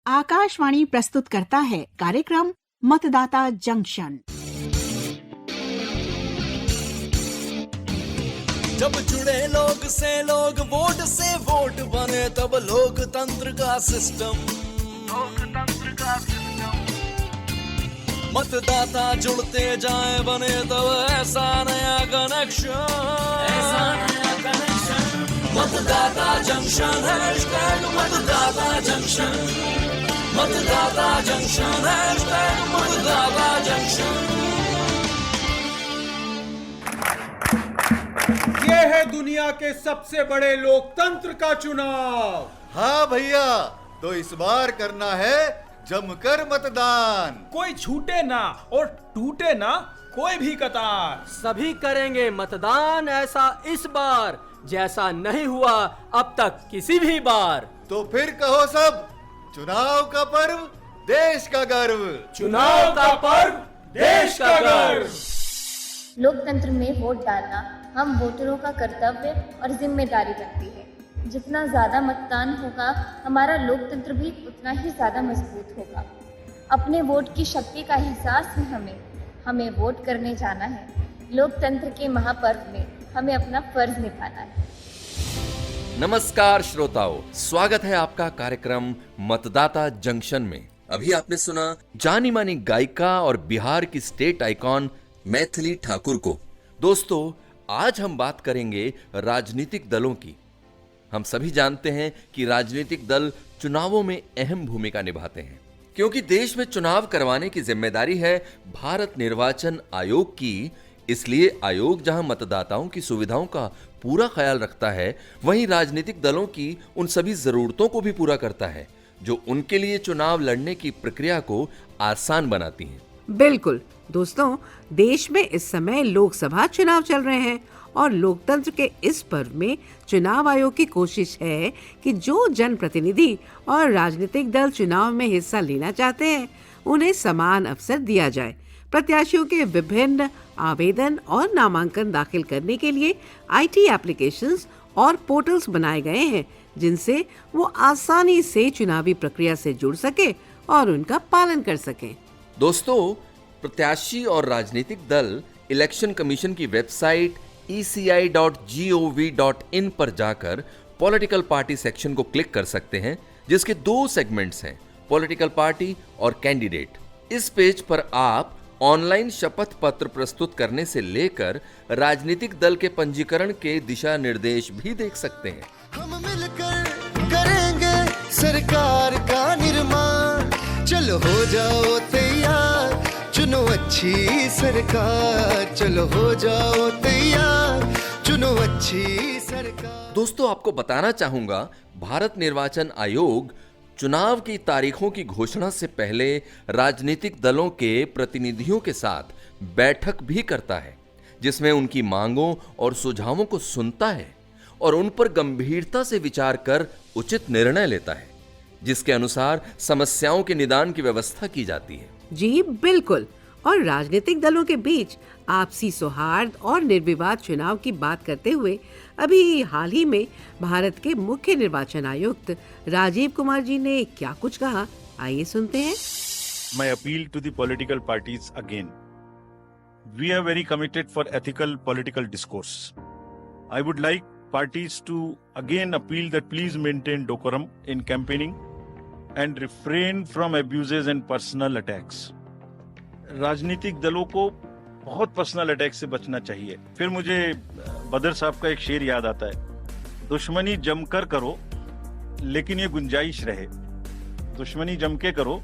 आकाशवाणी प्रस्तुत करता है कार्यक्रम मतदाता जंक्शन। जब जुड़े लोग से लोग, वोट से वोट बने, तब लोकतंत्र का सिस्टम मतदाता जुड़ते जाए बने, तब ऐसा नया कनेक्शन मतदाता जंक्शन, हैशटैग मतदाता जंक्शन, मतदाता जंक्शन, हैशटैग मतदाता जंक्शन। ये है दुनिया के सबसे बड़े लोकतंत्र का चुनाव। हाँ भैया, तो इस बार करना है जमकर मतदान। कोई छूटे ना और टूटे ना कोई भी कतार। सभी करेंगे मतदान ऐसा इस बार, जैसा नहीं हुआ अब तक किसी भी बार। तो फिर कहो सब, चुनाव का पर्व देश का गर्व, चुनाव का पर्व देश का गर्व। लोकतंत्र में वोट डालना हम वोटरों का कर्तव्य और जिम्मेदारी बनती है। जितना ज़्यादा मतदान होगा, हमारा लोकतंत्र भी उतना ही ज़्यादा मजबूत होगा। अपने वोट की शक्ति का एहसास है हमें वोट करने जाना है। लोकतंत्र के महापर्व में हमें अपना फर्ज निभाना है। नमस्कार श्रोताओ, स्वागत है आपका कार्यक्रम मतदाता जंक्शन में। अभी आपने सुना जानी मानी गायिका और बिहार की स्टेट आइकॉन मैथिली ठाकुर को। दोस्तों, आज हम बात करेंगे राजनीतिक दलों की। हम सभी जानते हैं कि राजनीतिक दल चुनावों में अहम भूमिका निभाते हैं, क्योंकि देश में चुनाव करवाने की जिम्मेदारी है भारत निर्वाचन आयोग की। इसलिए आयोग जहां मतदाताओं की सुविधाओं का पूरा ख्याल रखता है, वहीं राजनीतिक दलों की उन सभी जरूरतों को भी पूरा करता है जो उनके लिए चुनाव लड़ने की प्रक्रिया को आसान बनाती हैं। बिल्कुल दोस्तों, देश में इस समय लोकसभा चुनाव चल रहे हैं और लोकतंत्र के इस पर्व में चुनाव आयोग की कोशिश है कि जो जनप्रतिनिधि और राजनीतिक दल चुनाव में हिस्सा लेना चाहते हैं, उन्हें समान अवसर दिया जाए। प्रत्याशियों के विभिन्न आवेदन और नामांकन दाखिल करने के लिए IT एप्लीकेशंस और पोर्टल्स बनाए गए हैं, जिनसे वो आसानी से चुनावी प्रक्रिया से जुड़ सके और उनका पालन कर सकें। दोस्तों, प्रत्याशी और राजनीतिक दल इलेक्शन कमीशन की वेबसाइट eci.gov.in पर जाकर पॉलिटिकल पार्टी सेक्शन को क्लिक कर सकते हैं, जिसके 2 सेगमेंट्स हैं, पॉलिटिकल पार्टी और कैंडिडेट। इस पेज पर आप ऑनलाइन शपथ पत्र प्रस्तुत करने से लेकर राजनीतिक दल के पंजीकरण के दिशा निर्देश भी देख सकते हैं। हम मिलकर करेंगे सरकार का निर्माण, चलो हो जाओ तैयार, चुनो अच्छी सरकार, चलो हो जाओ तैयार, चुनो अच्छी सरकार। दोस्तों, आपको बताना चाहूंगा, भारत निर्वाचन आयोग चुनाव की तारीखों की घोषणा से पहले राजनीतिक दलों के प्रतिनिधियों के साथ बैठक भी करता है, जिसमें उनकी मांगों और सुझावों को सुनता है और उन पर गंभीरता से विचार कर उचित निर्णय लेता है, जिसके अनुसार समस्याओं के निदान की व्यवस्था की जाती है। जी बिल्कुल। और राजनीतिक दलों के बीच आपसी सौहार्द और निर्विवाद चुनाव की बात करते हुए अभी हाल ही में भारत के मुख्य निर्वाचन आयुक्त राजीव कुमार जी ने क्या कुछ कहा, आइए सुनते हैं। My appeal to the political parties again. We are very committed for ethical political discourse. I would like parties to again appeal that please maintain decorum in campaigning and refrain from abuses and personal attacks. राजनीतिक दलों को बहुत personal attack से बचना चाहिए। फिर मुझे बदर साहब का एक शेर याद आता है, दुश्मनी जमकर करो लेकिन ये गुंजाइश रहे, दुश्मनी जम के करो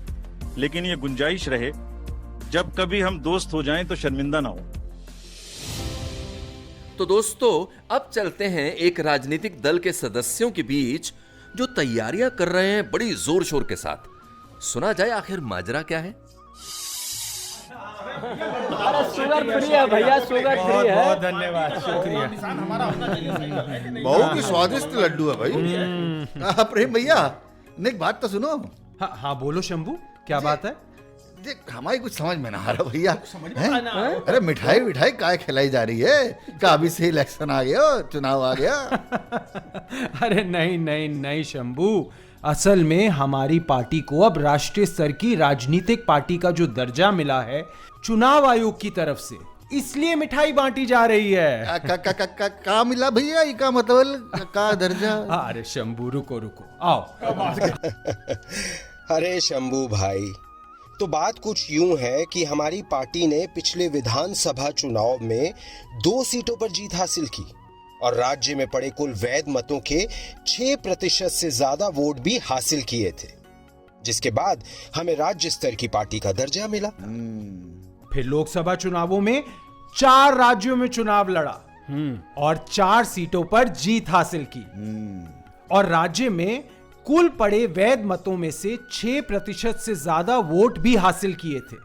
लेकिन ये गुंजाइश रहे, जब कभी हम दोस्त हो जाएं तो शर्मिंदा ना हो। तो दोस्तों, अब चलते हैं एक राजनीतिक दल के सदस्यों के बीच जो तैयारियां कर रहे हैं बड़ी जोर शोर के साथ। सुना जाए आखिर माजरा क्या है। शुगर फ्री है भैया, शुगर फ्री है। बहुत धन्यवाद, शुक्रिया। बहुत ही स्वादिष्ट लड्डू है भाई। प्रेम भैया, एक बात तो सुनो। हाँ बोलो शंभू, क्या बात है? देख, हमारी कुछ समझ में ना आ रहा भैया। अरे मिठाई काय खिलाई जा रही है? क्या अभी से इलेक्शन आ गया, चुनाव आ गया? अरे नहीं नहीं नहीं शंभू, असल में हमारी पार्टी को अब राष्ट्रीय स्तर की राजनीतिक पार्टी का जो दर्जा मिला है चुनाव आयोग की तरफ से, इसलिए मिठाई बांटी जा रही है। का मिला भैया, ये का मतलब का दर्जा? अरे शंभू रुको आओ। अरे शंभू भाई, तो बात कुछ यूं है कि हमारी पार्टी ने पिछले विधानसभा चुनाव में 2 सीटों पर जीत हासिल की और राज्य में पड़े कुल वैध मतों के 6% से ज्यादा वोट भी हासिल किए थे, जिसके बाद हमें राज्य स्तर की पार्टी का दर्जा मिला। फिर लोकसभा चुनावों में 4 राज्यों में चुनाव लड़ा और 4 सीटों पर जीत हासिल की और राज्य में कुल पड़े वैध मतों में से 6% से ज्यादा वोट भी हासिल किए थे।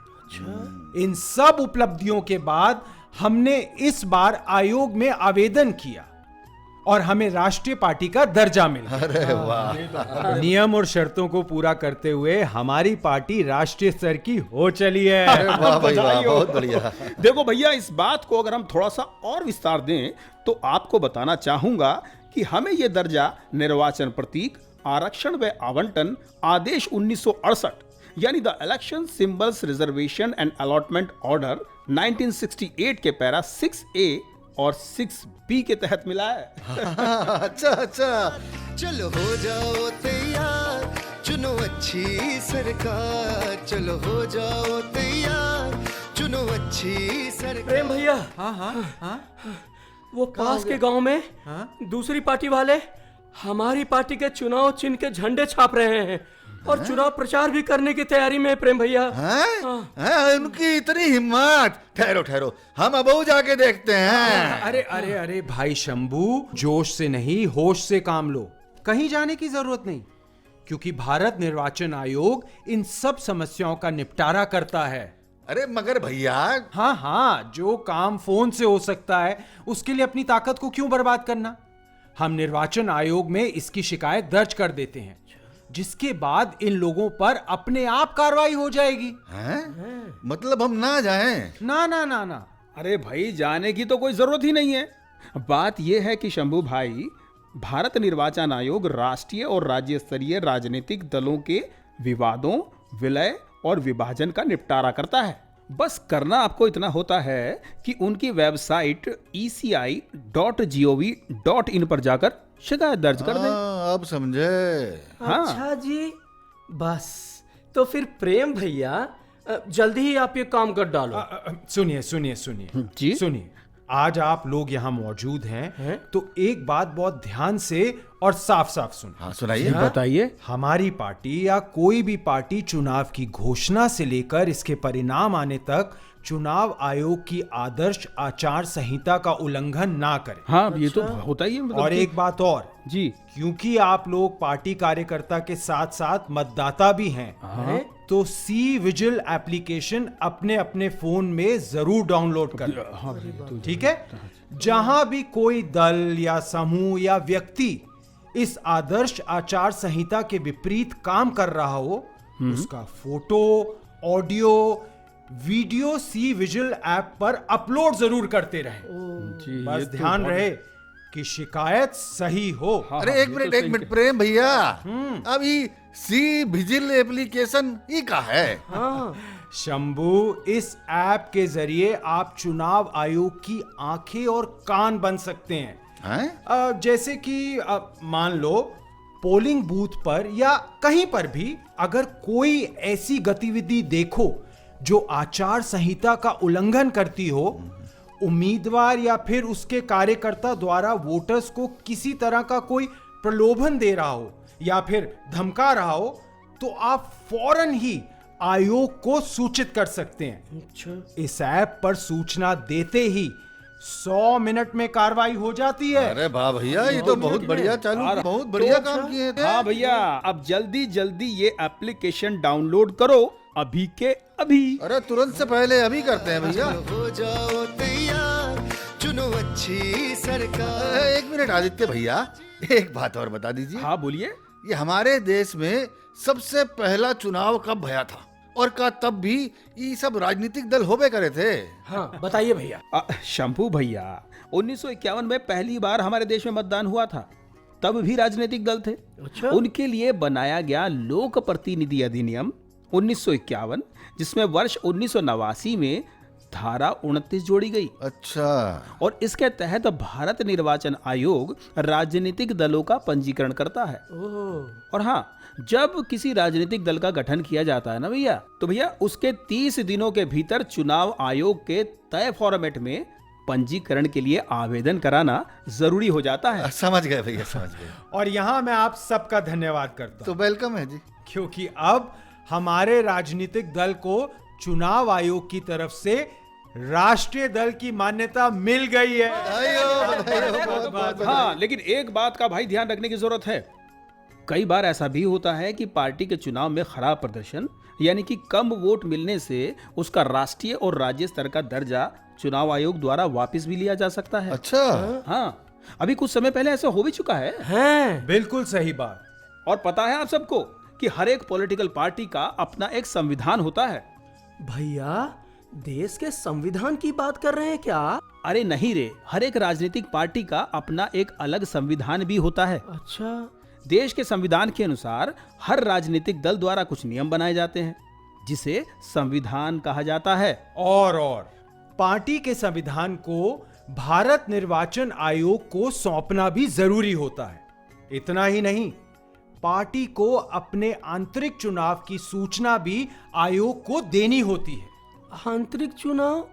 इन सब उपलब्धियों के बाद हमने इस बार आयोग में आवेदन किया और हमें राष्ट्रीय पार्टी का दर्जा मिला। अरे वाह! नियम और शर्तों को पूरा करते हुए हमारी पार्टी राष्ट्रीय स्तर की हो चली है। अरे वाह भाई वाह, बहुत बढ़िया। देखो भैया, इस बात को अगर हम थोड़ा सा और विस्तार दें तो आपको बताना चाहूंगा कि हमें यह दर्जा निर्वाचन प्रतीक, आरक्षण व आवंटन आदेश 1968 यानी the election symbols reservation and allotment order 1968 के पैरा 6A और 6B के तहत मिला है। अच्छा। चलो हो जाओ तैयार, चुनो अच्छी सरकार। चलो हो जाओ तैयार, चुनो अच्छी सरकार। प्रेम भैया, हाँ वो पास के गांव में दूसरी पार्टी वाले हमारी पार्टी के चुनाव चिन्ह के झंडे छाप रहे हैं और चुनाव प्रचार भी करने की तैयारी में है प्रेम भैया। उनकी इतनी हिम्मत! ठहरो, हम अबू जाके देखते हैं। अरे भाई शंभू, जोश से नहीं होश से काम लो। कहीं जाने की जरूरत नहीं, क्योंकि भारत निर्वाचन आयोग इन सब समस्याओं का निपटारा करता है। अरे मगर भैया, हाँ, जो काम फोन से हो सकता है उसके लिए अपनी ताकत को क्यों बर्बाद करना। हम निर्वाचन आयोग में इसकी शिकायत दर्ज कर देते हैं, जिसके बाद इन लोगों पर अपने आप कार्रवाई हो जाएगी। मतलब हम ना जाएं? ना। अरे भाई, जाने की तो कोई जरूरत ही नहीं है। बात यह है कि शंभू भाई, भारत निर्वाचन आयोग राष्ट्रीय और राज्य स्तरीय राजनीतिक दलों के विवादों, विलय और विभाजन का निपटारा करता है। बस करना आपको इतना होता है कि उनकी वेबसाइट eci.gov.in पर जाकर शिकायत दर्ज कर दें। अब समझे। अच्छा जी, बस तो फिर प्रेम भैया जल्दी ही आप ये काम कर डालो। सुनिए जी? सुनिए, आज आप लोग यहाँ मौजूद हैं तो एक बात बहुत ध्यान से और साफ सुनिए। हाँ, सुनाइए। बताइए। हमारी पार्टी या कोई भी पार्टी चुनाव की घोषणा से लेकर इसके परिणाम आने तक चुनाव आयोग की आदर्श आचार संहिता का उल्लंघन ना करे। हाँ, ये तो होता ही है। और एक बात और जी, क्योंकि आप लोग पार्टी कार्यकर्ता के साथ साथ मतदाता भी हैं, तो सी विजिल एप्लीकेशन अपने अपने फोन में जरूर डाउनलोड कर लें। ठीक है? जहां भी कोई दल या समूह या व्यक्ति इस आदर्श आचार संहिता के विपरीत काम कर रहा हो, उसका photo, audio, video C vigil app पर अपलोड जरूर करते रहें। बस ध्यान रहे कि शिकायत सही हो। अरे एक मिनट प्रेम भैया, अभी सी विजिल एप्लीकेशन ही का है? शंभू, इस ऐप के जरिए आप चुनाव आयोग की आंखें और कान बन सकते हैं। जैसे कि मान लो पोलिंग बूथ पर या कहीं पर भी अगर कोई ऐसी गतिविधि देखो जो आचार संहिता का उल्लंघन करती हो, उम्मीदवार या फिर उसके कार्यकर्ता द्वारा वोटर्स को किसी तरह का कोई प्रलोभन दे रहा हो या फिर धमका रहा हो, तो आप फौरन ही आयोग को सूचित कर सकते हैं। इस ऐप पर सूचना देते ही 100 मिनट में कार्रवाई हो जाती है। अरे वाह भैया, ये तो बहुत बढ़िया बहुत बढ़िया काम किए थे। हाँ भैया, अब जल्दी ये एप्लीकेशन डाउनलोड करो, अभी के अभी। अरे तुरंत से पहले अभी करते हैं भैया। हो जाओ तैयार, चुनो अच्छी सरकार। एक मिनट आदित्य भैया, एक बात और बता दीजिए। हाँ बोलिए। ये हमारे देश में सबसे पहला चुनाव कब भया था और का तब भी ये सब राजनीतिक दल होबे करे थे? हाँ बताइए भैया। शंभू भैया, 1951 में पहली बार हमारे देश में मतदान हुआ था तब भी राजनीतिक दल थे। अच्छा। उनके लिए बनाया गया लोक प्रतिनिधि अधिनियम 1951, जिसमें वर्ष 1989 में धारा 29 जोड़ी गई। अच्छा। और इसके तहत भारत निर्वाचन आयोग राजनीतिक दलों का पंजीकरण करता है। और हाँ, जब किसी राजनीतिक दल का गठन किया जाता है ना भैया, तो भैया उसके 30 दिनों के भीतर चुनाव आयोग के तय फॉर्मेट में पंजीकरण के लिए आवेदन कराना जरूरी हो जाता है। समझ गए भैया, समझ गए। और यहाँ मैं आप सबका धन्यवाद करता तो हूँ, वेलकम है जी, क्योंकि अब हमारे राजनीतिक दल को चुनाव आयोग की तरफ से राष्ट्रीय दल की मान्यता मिल गई है। हाँ, लेकिन एक बात का भाई ध्यान रखने की जरूरत है। कई बार ऐसा भी होता है कि पार्टी के चुनाव में खराब प्रदर्शन यानी कि कम वोट मिलने से उसका राष्ट्रीय और राज्य स्तर का दर्जा चुनाव आयोग द्वारा वापस भी लिया जा सकता है। अच्छा। हाँ, अभी कुछ समय पहले ऐसा हो भी चुका है। बिल्कुल सही बात। और पता है आप सबको कि हर एक पॉलिटिकल पार्टी का अपना एक संविधान होता है। भैया, देश के संविधान की बात कर रहे हैं क्या? अरे नहीं रे, हर एक राजनीतिक पार्टी का अपना एक अलग संविधान भी होता है। अच्छा। देश के संविधान के अनुसार हर राजनीतिक दल द्वारा कुछ नियम बनाए जाते हैं, जिसे संविधान कहा जाता है। और पार्टी के संविधान को भारत निर्वाचन आयोग को सौंपना भी जरूरी होता है। इतना ही नहीं, पार्टी को अपने आंतरिक चुनाव की सूचना भी आयोग को देनी होती है। आंतरिक चुनाव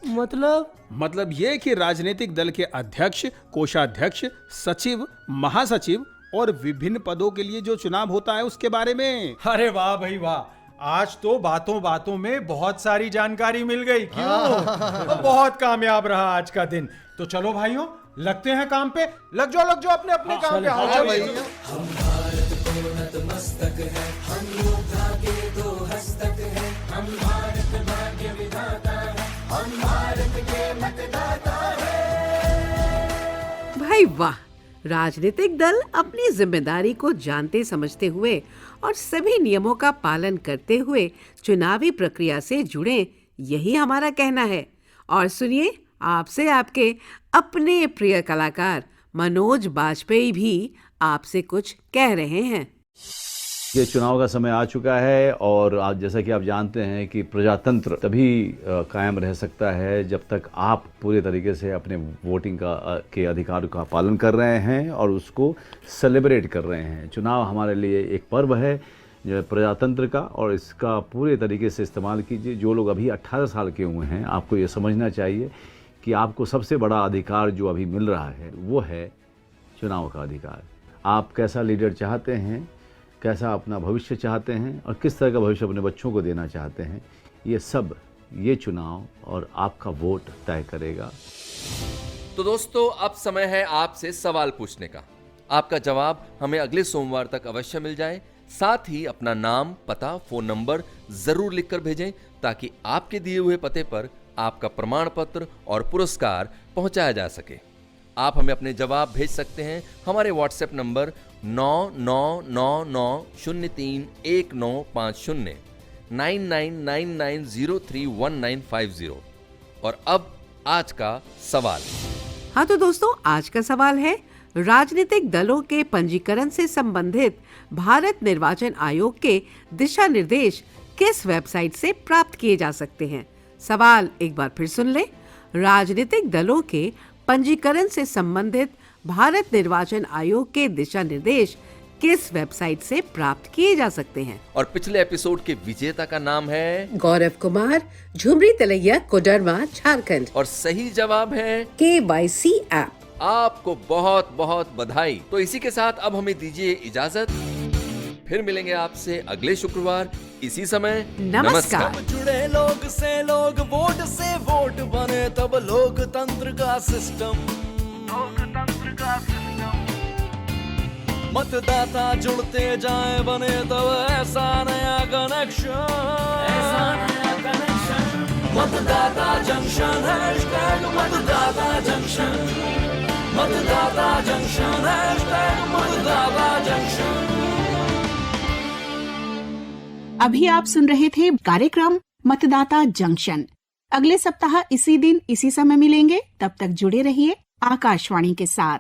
मतलब ये कि राजनीतिक दल के अध्यक्ष, कोषाध्यक्ष, सचिव, महासचिव और विभिन्न पदों के लिए जो चुनाव होता है उसके बारे में। अरे वाह भाई वाह, आज तो बातों बातों में बहुत सारी जानकारी मिल गई। क्यों? बहुत कामयाब रहा आज का दिन। तो चलो भाइयों, लगते हैं काम पे। लग जाओ अपने अपने काम पे। हाँ भाई। हम भारत को नतमस्तक है, हम योद्धा के दो हस्तक है, हम भारत भाग्य विधाता है, हम भारत के मतदाता है। भाई वाह, राजनीतिक दल अपनी जिम्मेदारी को जानते समझते हुए और सभी नियमों का पालन करते हुए चुनावी प्रक्रिया से जुड़े, यही हमारा कहना है। और सुनिए, आपसे आपके अपने प्रिय कलाकार मनोज बाजपेयी भी आपसे कुछ कह रहे हैं। ये चुनाव का समय आ चुका है और आज जैसा कि आप जानते हैं कि प्रजातंत्र तभी कायम रह सकता है जब तक आप पूरे तरीके से अपने वोटिंग के अधिकार का पालन कर रहे हैं और उसको सेलिब्रेट कर रहे हैं। चुनाव हमारे लिए एक पर्व है जो प्रजातंत्र का, और इसका पूरे तरीके से इस्तेमाल कीजिए। जो लोग अभी 18 साल के हुए हैं, आपको ये समझना चाहिए कि आपको सबसे बड़ा अधिकार जो अभी मिल रहा है वो है चुनाव का अधिकार। आप कैसा लीडर चाहते हैं, कैसा अपना भविष्य चाहते हैं और किस तरह का भविष्य अपने बच्चों को देना चाहते हैं, ये सब ये चुनाव और आपका वोट तय करेगा। तो दोस्तों, अब समय है आपसे सवाल पूछने का। आपका जवाब हमें अगले सोमवार तक अवश्य मिल जाए। साथ ही अपना नाम, पता, फोन नंबर जरूर लिखकर भेजें ताकि आपके दिए हुए पते पर आपका प्रमाण पत्र और पुरस्कार पहुंचाया जा सके। आप हमें अपने जवाब भेज सकते हैं हमारे व्हाट्सएप नंबर 9999031950 9999031950। और अब आज का सवाल। हाँ तो दोस्तों, आज का सवाल है, राजनीतिक दलों के पंजीकरण से संबंधित भारत निर्वाचन आयोग के दिशा निर्देश किस वेबसाइट से प्राप्त किए जा सकते हैं? सवाल एक बार फिर सुन लें। राजनीतिक दलों के पंजीकरण से संबंधित भारत निर्वाचन आयोग के दिशा निर्देश किस वेबसाइट से प्राप्त किए जा सकते हैं? और पिछले एपिसोड के विजेता का नाम है गौरव कुमार, झुमरी तलैया, कोडरमा, झारखंड। और सही जवाब है KYC ऐप। आपको बहुत बहुत बधाई। तो इसी के साथ अब हमें दीजिए इजाजत। फिर मिलेंगे आपसे अगले शुक्रवार इसी समय। नमस्कार। जुड़े लोग से लोग, वोट से वोट बने, तब लोकतंत्र का सिस्टम। मतदाता जुड़ते जाए बने, तब ऐसा नया कनेक्शन। मतदाता जंक्शन, मतदाता जंक्शन, मतदाता जंक्शन, मतदाता जंक्शन। अभी आप सुन रहे थे कार्यक्रम मतदाता जंक्शन। अगले सप्ताह इसी दिन इसी समय मिलेंगे। तब तक जुड़े रहिए आकाशवाणी के साथ।